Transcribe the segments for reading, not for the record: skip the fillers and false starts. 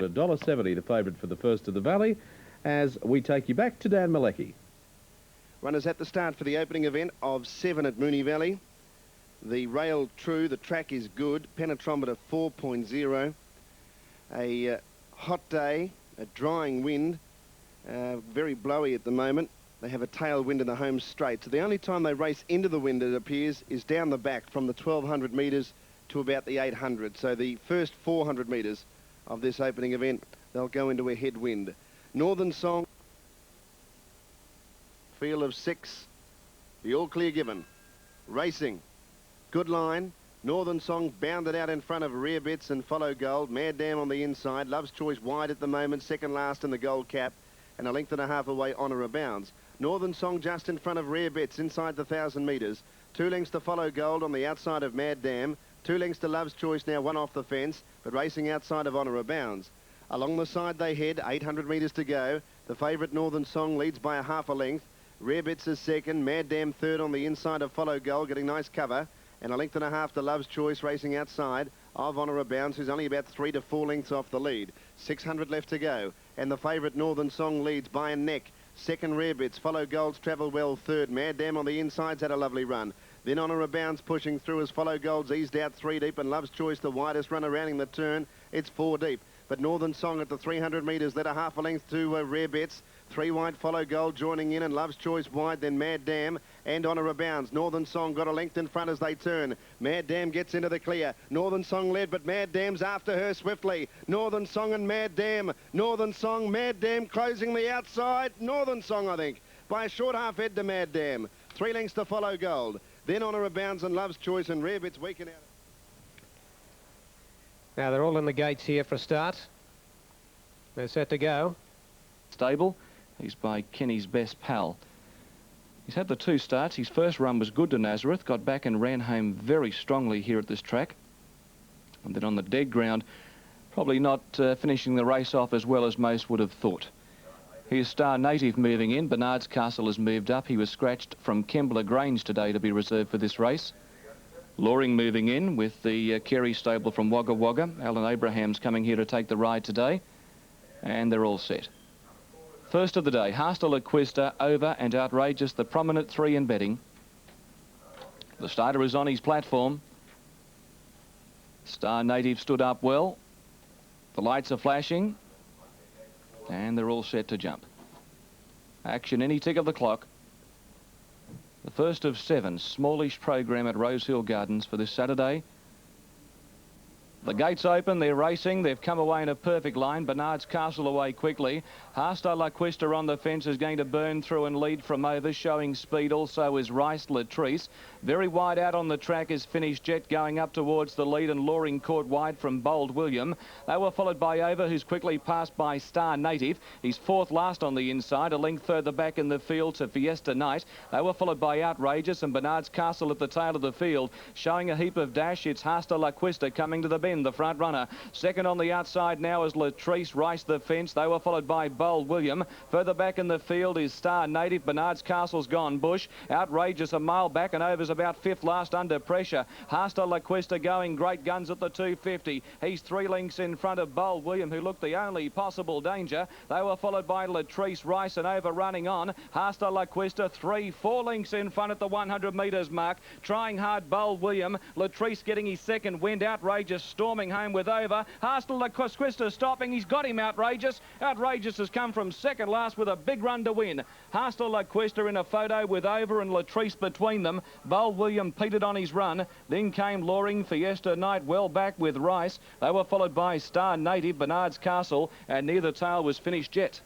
$1.70 the favourite for the First of the Valley, as we take you back to Dan Malecki. Runners at the start for the opening event of 7 at Moonee Valley. The rail true, the track is good, penetrometer 4.0. A hot day, a drying wind, very blowy at the moment. They have a tailwind in the home straight. So the only time they race into the wind, it appears, is down the back from the 1,200 metres to about the 800. So the first 400 metres of this opening event, they'll go into a headwind. Northern Song, field of 6, the all clear given. Racing, good line. Northern Song bounded out in front of Rare Bits and Follow Gold. Mad Dam on the inside. Love's Choice wide at the moment, second last in the gold cap, and a length and a half away Honour Abounds. Northern Song just in front of Rare Bits inside the 1,000 metres. 2 lengths to Follow Gold on the outside of Mad Dam. 2 lengths to Love's Choice now, 1 off the fence, but racing outside of Honour Abounds. Along the side they head, 800 metres to go. The favourite Northern Song leads by a half a length. Rare Bits is second. Mad Dam third on the inside of Follow Gold, getting nice cover. And a length and a half to Love's Choice racing outside of Honour Abounds, who's only about 3 to 4 lengths off the lead. 600 left to go. And the favourite Northern Song leads by a neck. Second Rare Bits. Follow Gold's Travel Well third. Mad Dam on the inside's had a lovely run. Then Honour Abounds pushing through as Follow Gold's eased out 3 deep, and Love's Choice the widest runner rounding the turn. It's 4 deep. But Northern Song at the 300 metres led a half a length to Rare Bits. 3 wide Follow Gold joining in, and Love's Choice wide, then Mad Dam and Honour Abounds. Northern Song got a length in front as they turn. Mad Dam gets into the clear. Northern Song led, but Mad Dam's after her swiftly. Northern Song and Mad Dam. Northern Song, Mad Dam closing the outside. Northern Song, I think, by a short half head to Mad Dam. 3 lengths to Follow Gold. Then Honour Abounds and Love's Choice, and Rare Bits weaken out. Now they're all in the gates here for a start. They're set to go. Stable. He's by Kenny's Best Pal. He's had the 2 starts. His first run was good to Nazareth, got back and ran home very strongly here at this track. And then on the dead ground, probably not finishing the race off as well as most would have thought. Here's Star Native moving in. Bernard's Castle has moved up. He was scratched from Kembla Grange today to be reserved for this race. Loring moving in with the Kerry stable from Wagga Wagga. Alan Abraham's coming here to take the ride today. And they're all set. First of the day, Hasta La Cuesta, Over and Outrageous, the prominent 3 in betting. The starter is on his platform. Star Native stood up well. The lights are flashing. And they're all set to jump. Action any tick of the clock. The first of 7, smallish program at Rosehill Gardens for this Saturday. The gates open, they're racing, they've come away in a perfect line. Bernard's Castle away quickly. Hasta La Cuesta on the fence is going to burn through and lead from Over, showing speed. Also is Rice Latrice. Very wide out on the track is Finished Jet going up towards the lead, and Loring caught wide from Bold William. They were followed by Over, who's quickly passed by Star Native. He's 4th last on the inside, a length further back in the field to Fiesta Night. They were followed by Outrageous, and Bernard's Castle at the tail of the field, showing a heap of dash. It's Hasta La Cuesta coming to the bend, the front runner. Second on the outside now is Latrice, Rice the fence. They were followed by Bold William. Further back in the field is Star Native. Bernard's Castle's gone bush. Outrageous a mile back, and Over's about 5th last under pressure. Hasta La Cuesta going great guns at the 250. He's 3 lengths in front of Bold William, who looked the only possible danger. They were followed by Latrice, Rice and Over running on. Hasta La Cuesta 4 lengths in front at the 100 metres mark. Trying hard Bold William. Latrice getting his second wind. Outrageous storming home with Over. Hasta La Cuesta stopping. He's got him, Outrageous. Outrageous has come from second last with a big run to win. Hasta La Cuesta in a photo with Over and Latrice between them. Bold William petered on his run. Then came Loring, Fiesta Night well back with Rice. They were followed by Star Native, Bernard's Castle, and near the tail was Finished Jet.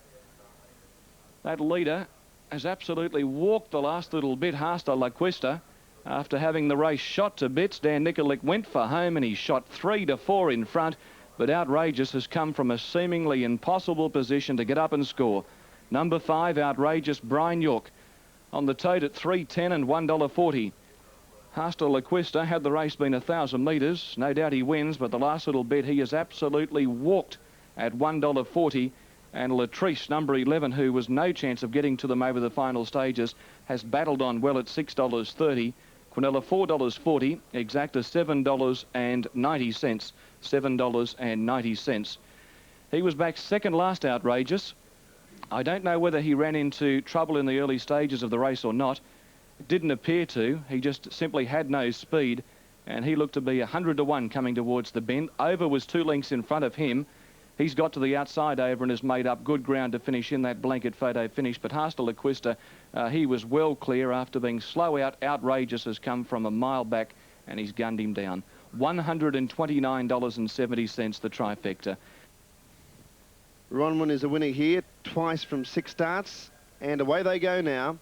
That leader has absolutely walked the last little bit, Hasta La Cuesta. After having the race shot to bits, Dan Nikolic went for home and he shot 3 to 4 in front. But Outrageous has come from a seemingly impossible position to get up and score. Number 5, Outrageous, Brian York, on the tote at $3.10 and $1.40. Hasta La Cuesta, had the race been 1,000 metres, no doubt he wins, but the last little bit he has absolutely walked at $1.40. And Latrice, number 11, who was no chance of getting to them over the final stages, has battled on well at $6.30. Quinella $4.40, Exacta $7.90, $7.90. He was back second last outrageous. I don't know whether he ran into trouble in the early stages of the race or not. It didn't appear to. He just simply had no speed, and he looked to be 100 to 1 coming towards the bend. Over was 2 lengths in front of him. He's got to the outside over and has made up good ground to finish in that blanket photo finish. But Hasta Laquista, he was well clear after being slow out. Outrageous has come from a mile back, and he's gunned him down. $129.70, the trifecta. Ronwin is a winner here, twice from 6 starts, and away they go now.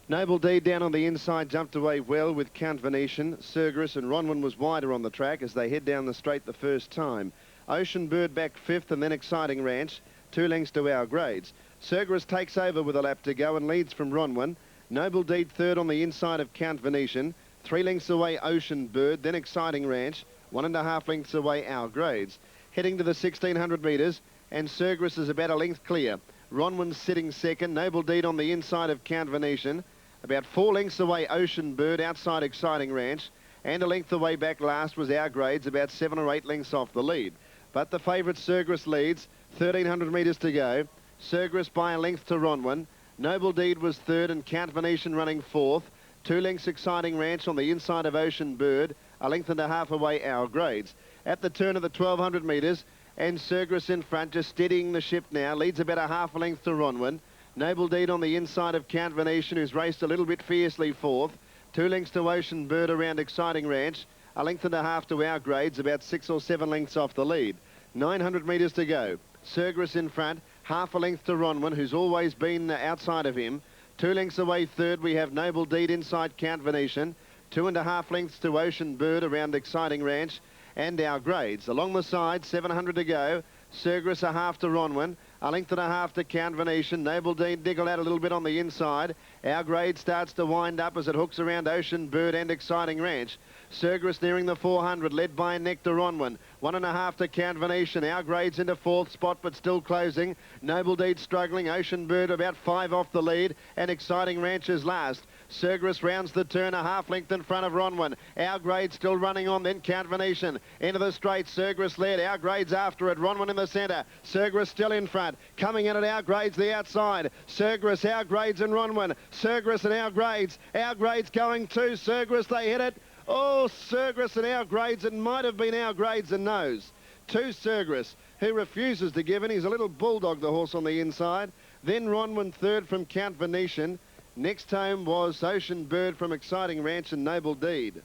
Noble Deed down on the inside jumped away well with Count Venetian. Sergris and Ronwin was wider on the track as they head down the straight the first time. Ocean Bird back 5th, and then Exciting Ranch, 2 lengths to Our Grades. Sergris takes over with a lap to go and leads from Ronwin. Noble Deed 3rd on the inside of Count Venetian. 3 lengths away Ocean Bird, then Exciting Ranch. 1.5 lengths away Our Grades. Heading to the 1600 metres, and Sergris is about a length clear. Ronwin's sitting second. Noble Deed on the inside of Count Venetian. About 4 lengths away Ocean Bird outside Exciting Ranch. And a length away back last was Our Grades, about 7 or 8 lengths off the lead. But the favourite Sergris leads, 1,300 metres to go. Sergris by a length to Ronwin. Noble Deed was 3rd and Count Venetian running 4th. 2 lengths Exciting Ranch on the inside of Ocean Bird. A length and a half away Our Grades. At the turn of the 1,200 metres, and Sergris in front, just steadying the ship now. Leads about a half a length to Ronwin. Noble Deed on the inside of Count Venetian, who's raced a little bit fiercely 4th. 2 lengths to Ocean Bird around Exciting Ranch. A length and a half to Our Grades, about 6 or 7 lengths off the lead. 900 metres to go. Sergris in front, half a length to Ronwin, who's always been outside of him. 2 lengths away 3rd, we have Noble Deed inside Count Venetian. 2.5 lengths to Ocean Bird around Exciting Ranch and Our Grades. Along the side, 700 to go. Sergris a half to Ronwin. A length and a half to Count Venetian. Noble Deed diggled out a little bit on the inside. Our Grade starts to wind up as it hooks around Ocean Bird and Exciting Ranch. Sergris nearing the 400, led by Nectar Ronwin. 1.5 to Count Venetian. Our Grade's into 4th spot, but still closing. Noble Deed struggling. Ocean Bird about 5 off the lead, and Exciting Ranch is last. Sergris rounds the turn, a half length in front of Ronwin. Our Grade still running on, then Count Venetian. Into the straight, Sergris led. Our Grade's after it. Ronwin in the centre. Sergris still in front. Coming in at Our Grade's the outside. Sergris, Our Grade's and Ronwin. Sergris and Our Grade's. Our Grade's going to Sergris. They hit it. Oh, Sergris and Our Grades. It might have been Our Grades and nose. To Sergris, who refuses to give in. He's a little bulldog, the horse on the inside. Then Ronwin 3rd from Count Venetian. Next home was Ocean Bird from Exciting Ranch and Noble Deed.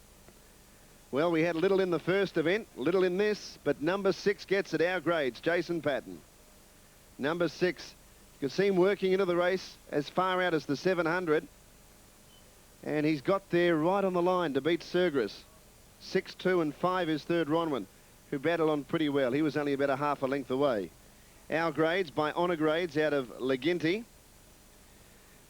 Well, we had little in the first event, little in this, but number 6 gets at Our Grades, Jason Patton. Number 6, you can see him working into the race as far out as the 700. And he's got there right on the line to beat Sergris. 6, 2 and 5 is 3rd Ronwin, who battled on pretty well. He was only about a half a length away. Our Grades by Honour Grades out of Leginty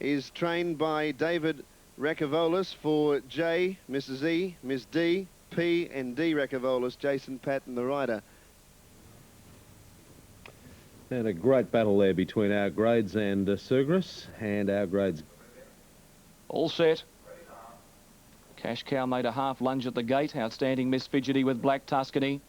is trained by David Rakavolis for J, Mrs. E, Miss D, P and D Rakavolis, Jason Patton, the rider. And a great battle there between Our Grades and Sergris, and Our Grades. All set. Cash Cow made a half lunge at the gate. Outstanding Miss Fidgety with Black Tuscany.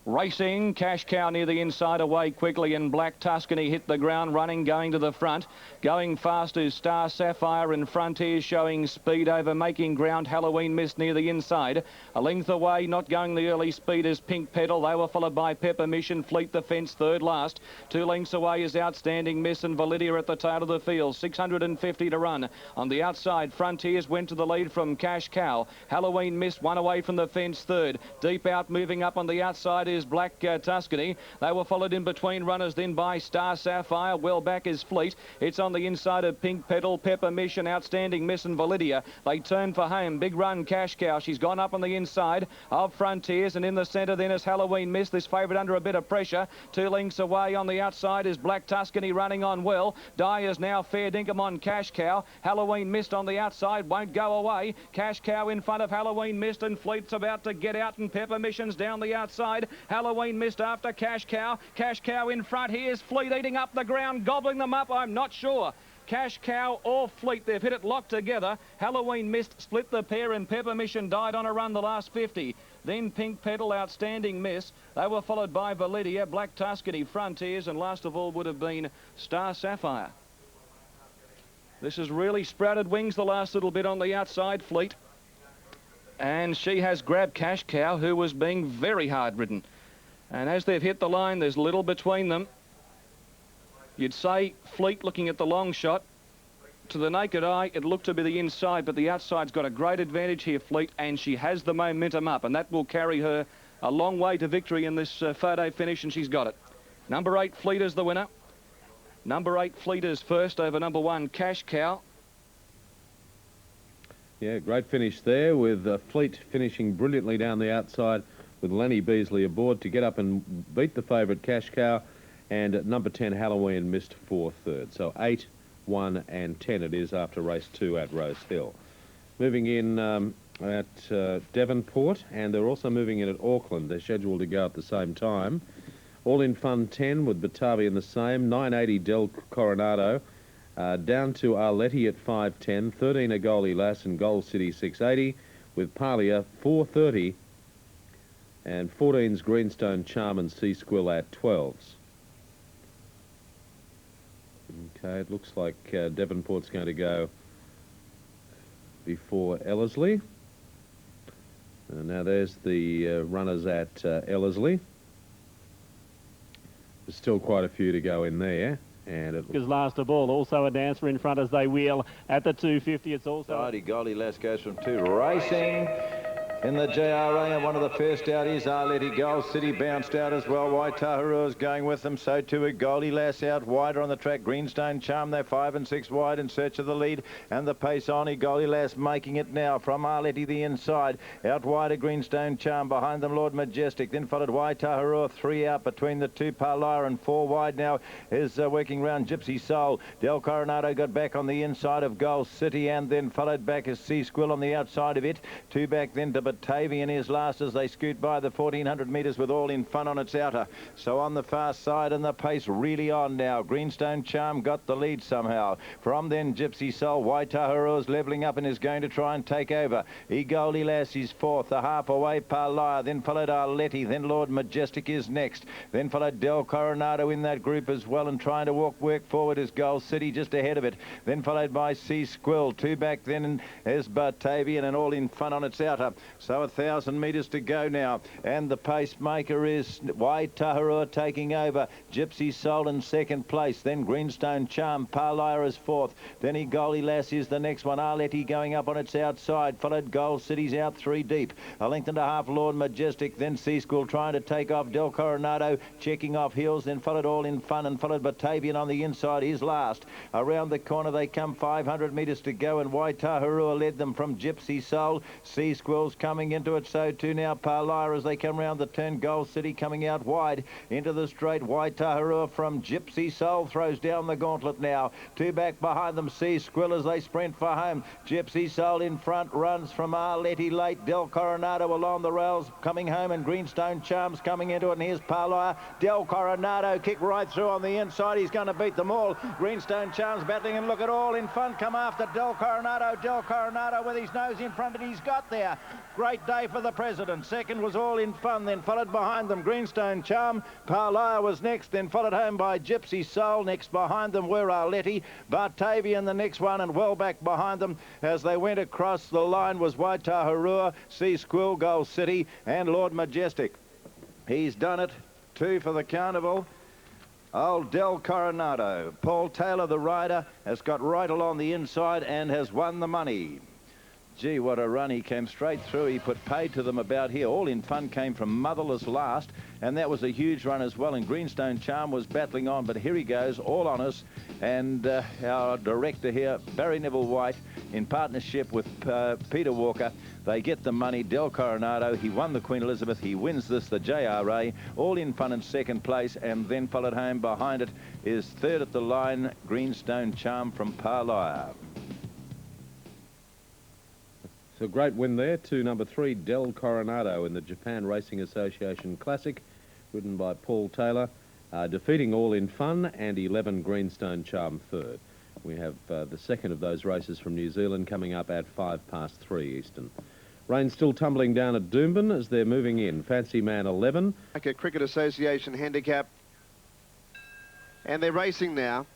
Racing, Cash Cow near the inside, away quickly, and Black Tuscany hit the ground running, going to the front. Going fast is Star Sapphire, and Frontier showing speed over, making ground. Halloween Mist near the inside. A length away, not going the early speed, is Pink Petal. They were followed by Pepper Mission, Fleet the Fence, 3rd last. 2 lengths away is Outstanding Miss and Validia at the tail of the field. 650 to run. On the outside, Frontiers went to the lead from Cash Cow. Halloween Mist 1 away from the fence, 3rd. Deep out, moving up on the outside is Black Tuscany. They were followed in between runners then by Star Sapphire. Well back is Fleet. It's on the inside of Pink Petal, Pepper Mission, Outstanding Miss and Validia. They turn for home. Big run, Cash Cow. She's gone up on the inside of Frontiers, and in the centre then is Halloween Miss. This favourite under a bit of pressure. 2 lengths away on the outside is Black Tuscany running on well. Dyer's now fair dinkum on Cash Cow. Halloween Mist on the outside, won't go away. Cash Cow in front of Halloween Mist, and Fleet's about to get out, and Pepper Mission's down the outside. Halloween Mist after Cash Cow. Cash Cow in front. Here's Fleet eating up the ground, gobbling them up. I'm not sure. Cash Cow or Fleet, they've hit it locked together. Halloween Mist split the pair, and Pepper Mission died on a run the last 50. then Pink Petal, Outstanding Miss. They were followed by Validia, Black Tuscany, Frontiers, and last of all would have been Star Sapphire. This has really sprouted wings the last little bit on the outside, Fleet. And she has grabbed Cash Cow, who was being very hard ridden. And as they've hit the line, there's little between them. You'd say Fleet, looking at the long shot. To the naked eye, it looked to be the inside, but the outside's got a great advantage here, Fleet, and she has the momentum up, and that will carry her a long way to victory in this photo finish, and she's got it. Number 8, Fleet, is the winner. Number 8, Fleet, is first over number 1, Cash Cow. Yeah, great finish there with Fleet finishing brilliantly down the outside with Lenny Beasley aboard to get up and beat the favourite Cash Cow, and at number 10, Halloween, missed 4 third. So 8, 1 and 10 it is after race 2 at Rosehill. Moving in at Devonport, and they're also moving in at Auckland. They're scheduled to go at the same time. All in Fun 10 with Batavian the same, 980 Del Coronado, down to Arletti at 510, 13 Agoli Lass and Gold City 680, with Parlia 430, and 14's Greenstone Charm and Sea Squill at 12s. Okay, it looks like Devonport's going to go before Ellerslie. Now there's the runners at Ellerslie. There's still quite a few to go in there. And it Because last of all, also a dancer in front as they wheel at the 250. It's also... Tidy Golly Lass goes from 2. Racing in the JRA, and one of the first out is Arletti. Gold City bounced out as well. Waitaharua is going with them, so too a Goldy Lass out wider on the track. Greenstone Charm, they're 5 and 6 wide in search of the lead, and the pace on. Goldy Lass making it now from Arletti the inside. Out wider Greenstone Charm, behind them Lord Majestic, then followed Waitaharua, 3 out between the 2. Parlyra, and 4 wide now is working round Gypsy Soul. Del Coronado got back on the inside of Gold City, and then followed back as Sea Squill on the outside of it. 2 back then to Batavian is last as they scoot by the 1400 metres with All in Fun on its outer. So on the far side, and the pace really on now. Greenstone Charm got the lead somehow. From then Gypsy Soul, Waitaharua is levelling up and is going to try and take over. Goldy Lass is 4th, a half away Parlyra, then followed Arletti, then Lord Majestic is next. Then followed Del Coronado in that group as well, and trying to work forward is Gold City just ahead of it. Then followed by Sea Squill. 2 back then is Batavian, and All in Fun on its outer. So 1,000 metres to go now, and the pacemaker is Waitaharua taking over. Gypsy Soul in 2nd place, then Greenstone Charm. Parlyra is 4th, then Goldy Lass is the next one. Arletti going up on its outside, followed Gold City's out 3 deep. A length and a half Lord Majestic, then Sea Squill trying to take off. Del Coronado checking off heels, then followed All in Fun, and followed Batavian on the inside is last. Around the corner they come, 500 metres to go, and Waitaharua led them from Gypsy Soul. Sea Squill's coming into it, so too now Parlyra as they come round the turn. Gold City coming out wide into the straight. Waitaharua from Gypsy Soul throws down the gauntlet now. 2 back behind them, Sea Squill as they sprint for home. Gypsy Soul in front, runs from Arletti late. Del Coronado along the rails coming home, and Greenstone Charms coming into it, and here's Parlyra. Del Coronado kick right through on the inside. He's going to beat them all. Greenstone Charms battling, and look at All in Fun come after Del Coronado. Del Coronado with his nose in front, and he's got there. Great day for the President. Second was All in Fun, then followed behind them Greenstone Charm. Parlyra was next, then followed home by Gypsy Soul. Next behind them were Arletti. Batavian the next one, and well back behind them as they went across the line was Waitaharua, Sea Squill, Gold City, and Lord Majestic. He's done it. 2 for the carnival. Old Del Coronado. Paul Taylor, the rider, has got right along the inside and has won the money. Gee, what a run. He came straight through. He put paid to them about here. All in Fun came from Motherless last, and that was a huge run as well. And Greenstone Charm was battling on, but here he goes, all on us. And our director here, Barry Neville White, in partnership with Peter Walker, they get the money. Del Coronado, he won the Queen Elizabeth. He wins this, the JRA. All in Fun in 2nd place, and then followed home behind it is 3rd at the line, Greenstone Charm from Parlyra. So great win there to number 3, Del Coronado in the Japan Racing Association Classic, ridden by Paul Taylor, defeating All in Fun and 11 Greenstone Charm 3rd. We have the second of those races from New Zealand coming up at 3:05 Eastern. Rain still tumbling down at Doomben as they're moving in. Fancy Man 11. Like a Cricket Association handicap. And they're racing now.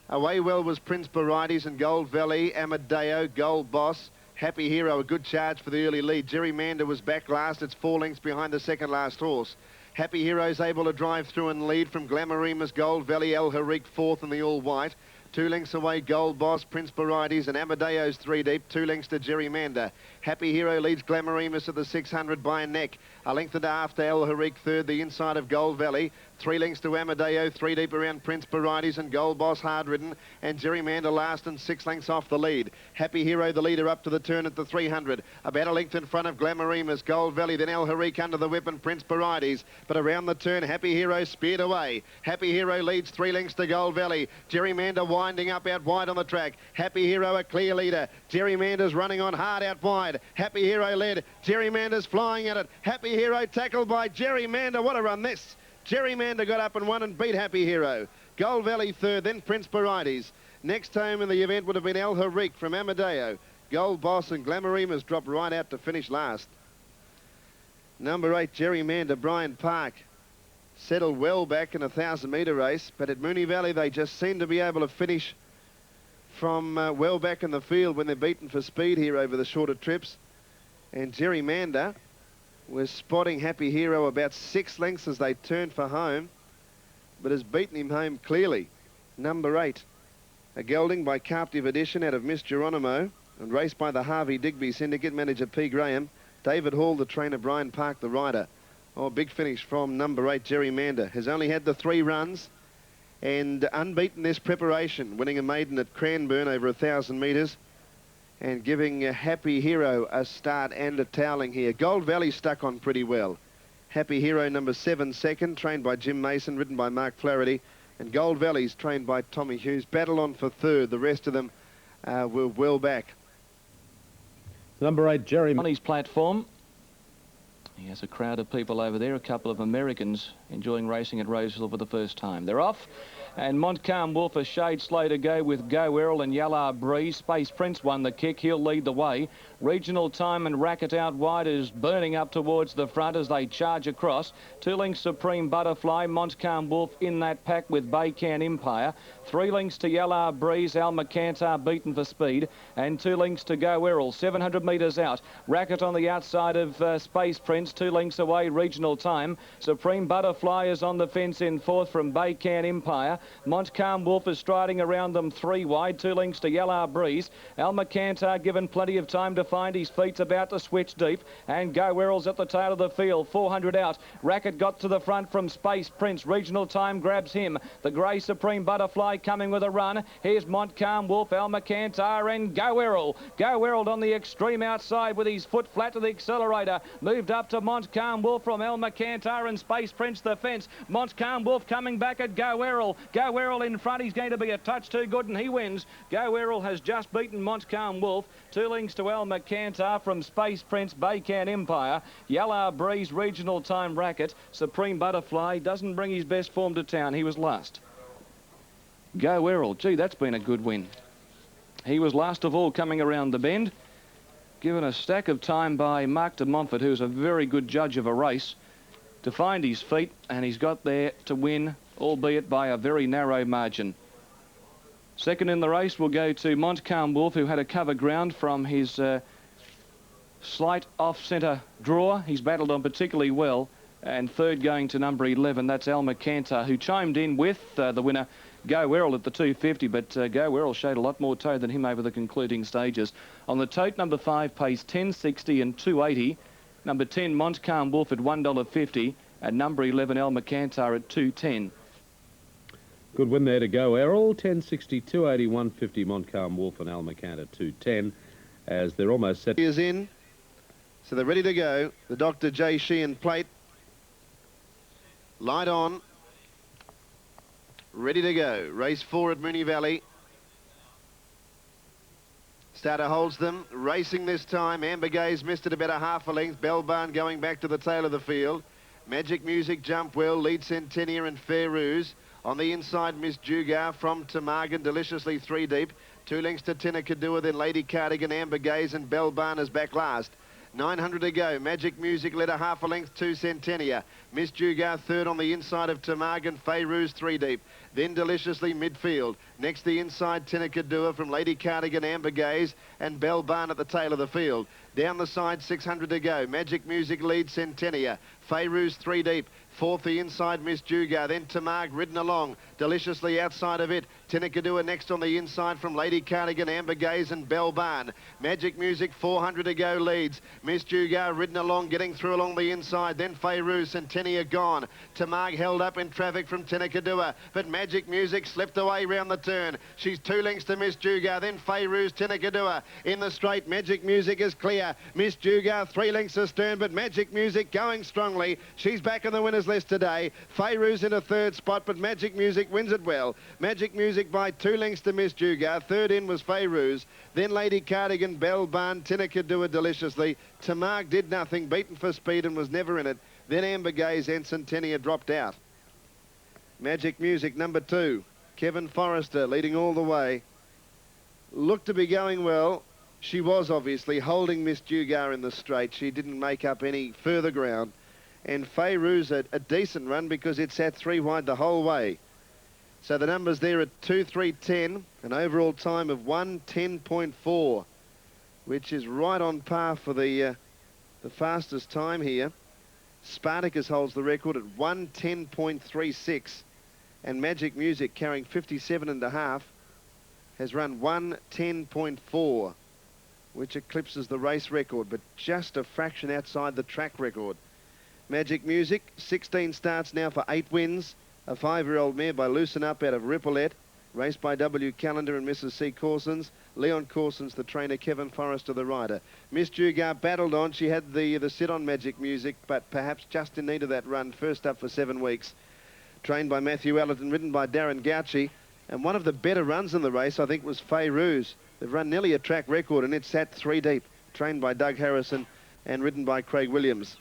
Away well was Prince Baraides and Gold Valley, Amadeo, Gold Boss, Happy Hero, a good charge for the early lead. Gerrymander was back last. It's 4 lengths behind the second last horse. Happy Hero's able to drive through and lead from Glamorimus, Gold Valley, El Harik fourth in the all-white. 2 lengths away, Gold Boss, Prince Baraides, and Amadeo's 3 deep. 2 lengths to Gerrymander. Happy Hero leads Glamorimus at the 600 by a neck. A length and a half to El Harik third, the inside of Gold Valley. 3 lengths to Amadeo, 3 deep around Prince Baraides and Gold Boss hard ridden, and Gerrymander last and 6 lengths off the lead. Happy Hero the leader up to the turn at the 300. About a length in front of Glamorimus, Gold Valley, then El Harik under the whip and Prince Baraides. But around the turn, Happy Hero speared away. Happy Hero leads 3 lengths to Gold Valley. Gerrymander winding up out wide on the track. Happy Hero a clear leader. Gerrymander's running on hard out wide. Happy Hero led. Gerrymander's flying at it. Happy Hero tackled by Gerrymander. What a run this. Gerrymander got up and won and beat Happy Hero. Gold Valley third, then Prince Baraides. Next home in the event would have been El Harik from Amadeo. Gold Boss and Glamorimus dropped right out to finish last. Number 8, Gerrymander, Brian Park, settled well back in a 1,000-metre race, but at Moonee Valley they just seem to be able to finish from well back in the field when they're beaten for speed here over the shorter trips. And Gerrymander was spotting Happy Hero about 6 lengths as they turned for home, but has beaten him home clearly. Number 8, a gelding by Captive Edition out of Miss Geronimo, and raced by the Harvey Digby syndicate manager P. Graham. David Hall, the trainer, Brian Park, the rider. Oh, big finish from number 8, Gerrymander. Has only had the 3 runs and unbeaten this preparation, winning a maiden at Cranbourne over 1,000 metres and giving Happy Hero a start and a toweling here. Gold Valley stuck on pretty well. Happy Hero number 7 second, trained by Jim Mason, ridden by Mark Flaherty, and Gold Valley's trained by Tommy Hughes. Battle on for third. The rest of them were well back. Number 8, Gerrymander. On his platform, he has a crowd of people over there, a couple of Americans enjoying racing at Rosehill for the first time. They're off, and Montcalm Wolf a shade slow to go with Go Errol and Yellow Breeze. Space Prince won the kick. He'll lead the way. Regional Time and Racket out wide is burning up towards the front as they charge across. 2 lengths Supreme Butterfly. Montcalm Wolf in that pack with Baycan Empire. 3 lengths to Yellow Breeze. Al McCantar beaten for speed. And 2 lengths to Go Errol. 700 metres out. Racket on the outside of Space Prince. 2 lengths away, Regional Time. Supreme Butterfly is on the fence in fourth from Baycan Empire. Montcalm Wolf is striding around them 3 wide. 2 lengths to Yellow Breeze. Al McCantar given plenty of time to find his feet's about to switch deep, and Go Errol's at the tail of the field. 400 out. Racket got to the front from Space Prince. Regional Time grabs him. The grey Supreme Butterfly coming with a run. Here's Montcalm Wolf, Al McCantar, and Go Errol. Go Errol on the extreme outside with his foot flat to the accelerator. Moved up to Montcalm Wolf from Al McCantar and Space Prince the fence. Montcalm Wolf coming back at Go Errol. Go Errol in front. He's going to be a touch too good and he wins. Go Errol has just beaten Montcalm Wolf. 2 lengths to Al McCantar from Space Prince, Baycan Empire. Yellow Breeze, Regional Time Racket. Supreme Butterfly doesn't bring his best form to town. He was last. Go Errol. Gee, that's been a good win. He was last of all coming around the bend. Given a stack of time by Mark de Montfort, who's a very good judge of a race, to find his feet, and he's got there to win, albeit by a very narrow margin. Second in the race will go to Montcalm Wolf, who had a cover ground from his slight off-centre draw. He's battled on particularly well. And third going to number 11, that's Al McCantar, who chimed in with the winner, Go Errol, at the 250, but Go Errol showed a lot more toe than him over the concluding stages. On the tote, number 5 pays $10.60 and $2.80. Number 10, Montcalm Wolf at $1.50, and number 11, Al McCantar at $2.10. Good win there to Go Errol. 10.60, 2.80, 150 Montcalm Wolf and Al McCantar 2.10 as they're almost set. He is in, so they're ready to go. The Dr. J. Sheehan plate. Light on. Ready to go. Race 4 at Moonee Valley. Starter holds them. Racing this time. Amber Gaze missed it about a half a length. Bellbarn going back to the tail of the field. Magic Music jump well. Lead Centennier and Fair Ruse. On the inside, Miss Jugar from Tamargan, deliciously 3 deep. 2 lengths to Tinakadua, then Lady Cardigan, Amber Gaze, and Bellbarn is back last. 900 to go. Magic Music led a half a length to Centennia. Miss Dugar third on the inside of Tamargan. Fayrouz 3 deep. Then Deliciously midfield. Next the inside Tinakadua from Lady Cardigan, Amber Gaze and Bell Barn at the tail of the field. Down the side 600 to go. Magic Music leads Centennia. Fayrouz 3 deep. Fourth the inside Miss Dugar. Then Tamarg ridden along. Deliciously outside of it. Tinakadua next on the inside from Lady Cardigan, Amber Gaze and Bell Barn. Magic Music 400 to go leads. Miss Dugar ridden along, getting through along the inside. Then Fayrouz, Centennia gone. Tamarg held up in traffic from Tinakadua, but Magic Music slipped away round the turn. She's 2 lengths to Miss Dugar. Then Fayrouz, Tinakadua in the straight. Magic Music is clear. Miss Dugar 3 lengths astern, but Magic Music going strongly. She's back in the winner's list today. Fayrouz in a third spot, but Magic Music wins it well. Magic Music by 2 lengths to Miss Dugar. Third in was Fayrouz. Then Lady Cardigan, Bell Barn, Tinakadua Deliciously. Tamarg did nothing, beaten for speed and was never in it. Then Amber Gaze and Centennia dropped out. Magic Music number 2. Kevin Forrester leading all the way. Looked to be going well. She was obviously holding Miss Dugar in the straight. She didn't make up any further ground. And Fayrouz a decent run because it sat 3 wide the whole way. So the numbers there at 2:3:10, an overall time of 1:10.4, which is right on par for the fastest time here. Spartacus holds the record at 1:10.36, and Magic Music, carrying 57.5, has run 1:10.4, which eclipses the race record, but just a fraction outside the track record. Magic Music, 16 starts now for 8 wins. A 5-year-old mare by Loosen Up out of Ripollet, raced by W. Callender and Mrs. C. Corsons. Leon Corsons, the trainer, Kevin Forrester, the rider. Miss Dugar battled on. She had the sit on Magic Music, but perhaps just in need of that run. First up for 7 weeks. Trained by Matthew Ellerton, ridden by Darren Gauci. And one of the better runs in the race, I think, was Fayrouz. They've run nearly a track record, and it sat 3 deep. Trained by Doug Harrison and ridden by Craig Williams.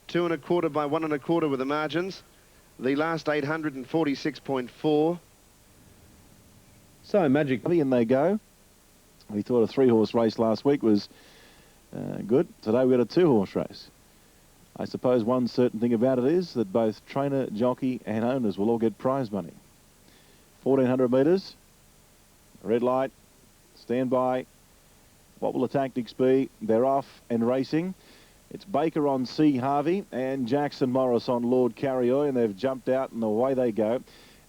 2 1/4 by 1 1/4 with the margins. The last 846.4. So Magic. And they go. We thought a 3-horse race last week was good. Today we got a 2-horse race. I suppose one certain thing about it is that both trainer, jockey and owners will all get prize money. 1,400 metres. Red light. Stand by. What will the tactics be? They're off and racing. It's Baker on C. Harvey and Jackson Morris on Lord Carrioy, and they've jumped out and away they go. And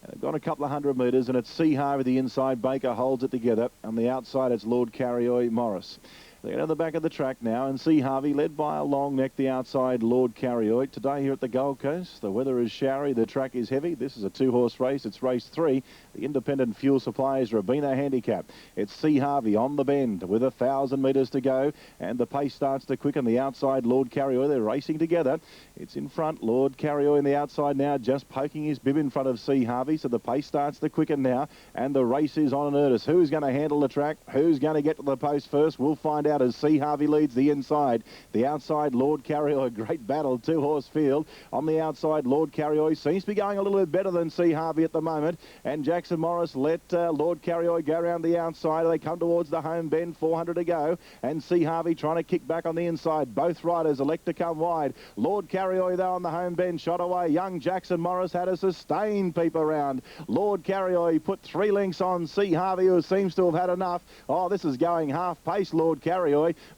they've gone a couple of 100 metres, and it's C. Harvey the inside. Baker holds it together. On the outside, it's Lord Carrioy, Morris. They get on the back of the track now, and C. Harvey led by a long neck, the outside Lord Carrioy. Today here at the Gold Coast, the weather is showery, the track is heavy. This is a 2-horse race. It's race 3. The independent fuel supply is Rabina Handicap. It's C. Harvey on the bend with 1,000 metres to go, and the pace starts to quicken. The outside Lord Carrioy, they're racing together. It's in front, Lord Carrioy on the outside now, just poking his bib in front of C. Harvey, so the pace starts to quicken now, and the race is on in earnest. Who's going to handle the track? Who's going to get to the post first? We'll find out as C. Harvey leads the inside. The outside, Lord Carrioy, a great battle, 2-horse field. On the outside, Lord Carrioy seems to be going a little bit better than C. Harvey at the moment, and Jackson Morris let Lord Carrioy go around the outside. They come towards the home bend, 400 to go, and C. Harvey trying to kick back on the inside. Both riders elect to come wide. Lord Carrioy, though, on the home bend, shot away. Young Jackson Morris had a sustained peep around. Lord Carrioy put 3 lengths on C. Harvey, who seems to have had enough. Oh, this is going half pace, Lord Carrioy.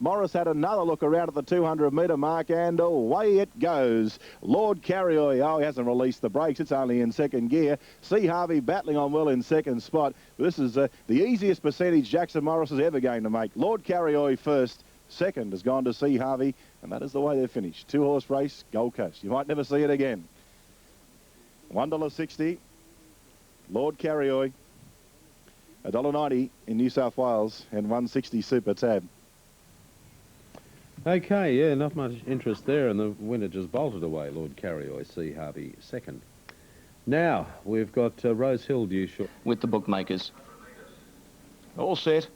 Morris had another look around at the 200-metre mark, and away it goes. Lord Carrioy, oh, he hasn't released the brakes. It's only in second gear. C. Harvey battling on well in second spot. This is the easiest percentage Jackson Morris is ever going to make. Lord Carrioy first. Second has gone to C. Harvey, and that is the way they're finished. 2-horse race, Gold Coast. You might never see it again. $1.60. Lord Carrioy. $1.90 in New South Wales, and $1.60 Super Tab. Okay, yeah, not much interest there, and the winner just bolted away, Lord Carrioy, C. Harvey, second. Now, we've got Rosehill due short. With the bookmakers. All set.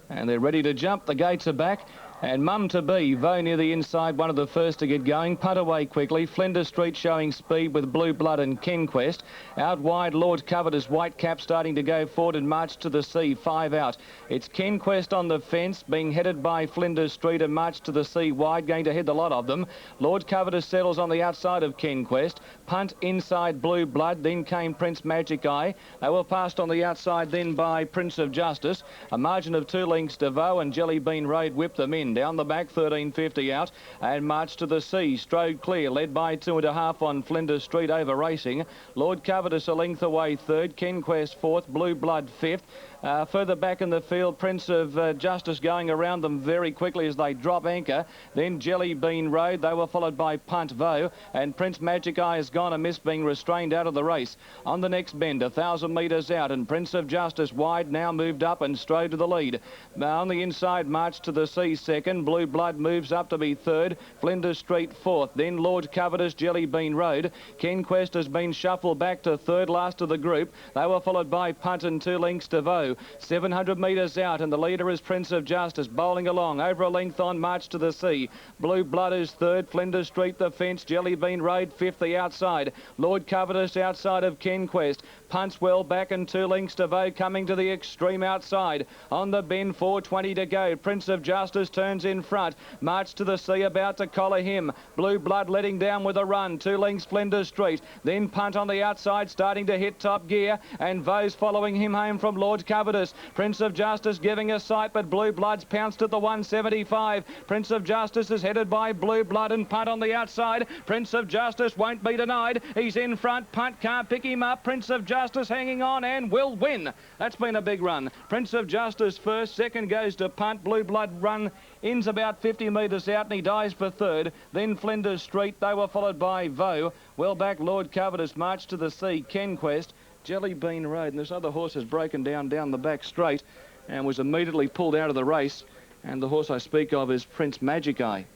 And they're ready to jump. The gates are back. And Mum to Be, Vo near the inside, one of the first to get going. Punt away quickly. Flinders Street showing speed with Blue Blood and Kenquest. Out wide, Lord Covetous, White Cap starting to go forward and March to the Sea, 5 out. It's Kenquest on the fence, being headed by Flinders Street and March to the Sea wide, going to head the lot of them. Lord Covetous settles on the outside of Kenquest. Punt inside Blue Blood, then came Prince Magic Eye. They were passed on the outside then by Prince of Justice. A margin of 2 lengths to Vo, and Jelly Bean Road whipped them in. Down the back, 13.50 out, and March to the Sea. Strode clear, led by 2.5 on Flinders Street over Racing. Lord Covetous a length away third, Kenquest fourth, Blue Blood fifth. Further back in the field, Prince of Justice going around them very quickly as they drop anchor. Then Jelly Bean Road. They were followed by Punt Vo, and Prince Magic Eye has gone amiss, being restrained out of the race. On the next bend, 1,000 metres out, and Prince of Justice wide now moved up and strode to the lead. Now on the inside, March to the Sea second. Blue Blood moves up to be third. Flinders Street fourth. Then Lord Covetous, Jelly Bean Road. Kenquest has been shuffled back to third, last of the group. They were followed by Punt and 2 lengths to Vo. 700 metres out, and the leader is Prince of Justice, bowling along over a length on March to the Sea. Blue Blood is third, Flinders Street the fence, Jelly Bean Road fifth, the outside. Lord Covetous outside of Kenquest. Punts well back and 2 lengths to Vo, coming to the extreme outside. On the bend, 4.20 to go. Prince of Justice turns in front. March to the Sea about to collar him. Blue Blood letting down with a run. 2 lengths Flinders Street. Then Punt on the outside, starting to hit top gear, and Vo's following him home from Lord Covetous. Prince of Justice giving a sight, but Blue Blood's pounced at the 175. Prince of Justice is headed by Blue Blood, and Punt on the outside. Prince of Justice won't be denied. He's in front. Punt can't pick him up. Prince of Justice hanging on and will win. That's been a big run. Prince of Justice first. Second goes to Punt. Blue Blood run ends about 50 metres out, and he dies for third. Then Flinders Street. They were followed by Vo. Well back, Lord Covetous, March to the Sea, Kenquest, Jelly Bean Road, and this other horse has broken down the back straight and was immediately pulled out of the race, and the horse I speak of is Prince Magic Eye.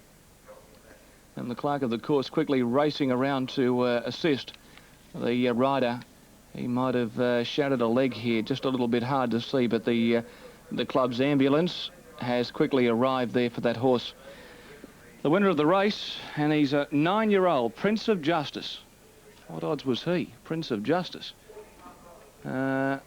And the clerk of the course quickly racing around to assist the rider. He might have shattered a leg here, just a little bit hard to see, but the club's ambulance has quickly arrived there for that horse. The winner of the race, and he's a 9-year-old, Prince of Justice. What odds was he? Prince of Justice. On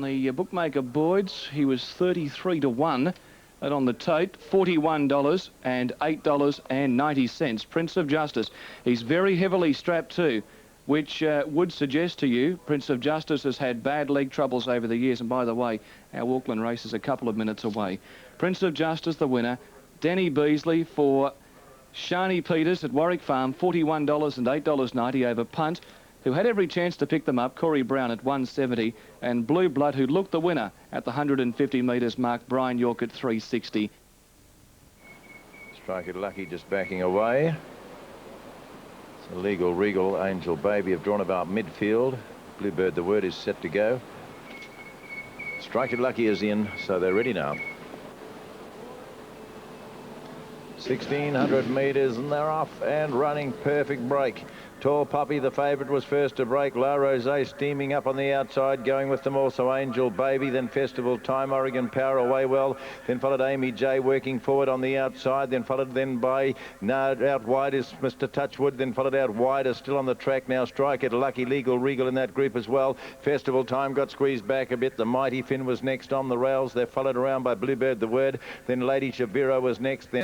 the bookmaker boards, he was 33 to 1, but on the tote, $41 and $8.90. Prince of Justice. He's very heavily strapped too, which would suggest to you Prince of Justice has had bad leg troubles over the years. And by the way, our Auckland race is a couple of minutes away. Prince of Justice, the winner. Danny Beasley for Shani Peters at Warwick Farm, $41 and $8.90 over Punt, who had every chance to pick them up, Corey Brown at 170, and Blue Blood, who looked the winner at the 150 metres mark, Brian York at 360. Strike It Lucky just backing away. So Legal Regal, Angel Baby have drawn about midfield. Bluebird the Word is set to go. Strike It Lucky is in, so they're ready now. 1,600 metres and they're off and running. Perfect break. Tall Puppy, the favourite, was first to break. La Rose steaming up on the outside, going with them also Angel Baby, then Festival Time, Oregon Power away well, then followed Amy J working forward on the outside, then followed then by out wide is Mr. Touchwood, then followed out wider, still on the track now. Strike It Lucky, Legal Regal in that group as well. Festival Time got squeezed back a bit. The Mighty Finn was next on the rails. They're followed around by Bluebird the Word, then Lady Shavira was next. Then